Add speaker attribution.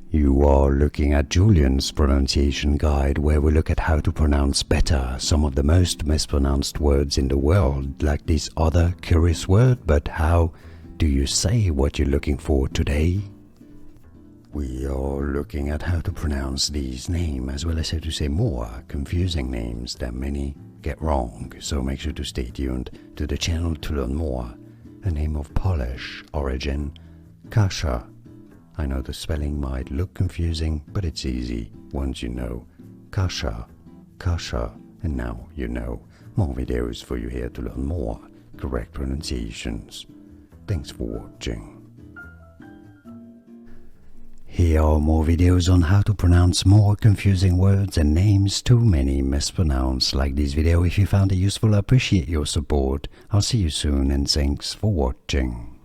Speaker 1: You are looking at Julian's pronunciation guide, where we look at how to pronounce better some of the most mispronounced words in the world, like this other curious word. But how do you say what you're looking for today? We are looking at how to pronounce these names, as well as how to say more confusing names that many get wrong, so make sure to stay tuned to the channel to learn more. A name of Polish origin, Kasia. I know the spelling might look confusing, but it's easy once you know. Kasia, Kasia, and now you know. More videos for you here to learn more correct pronunciations. Thanks for watching. Here are more videos on how to pronounce more confusing words and names too many mispronounced. Like this video if you found it useful. I appreciate your support. I'll see you soon and thanks for watching.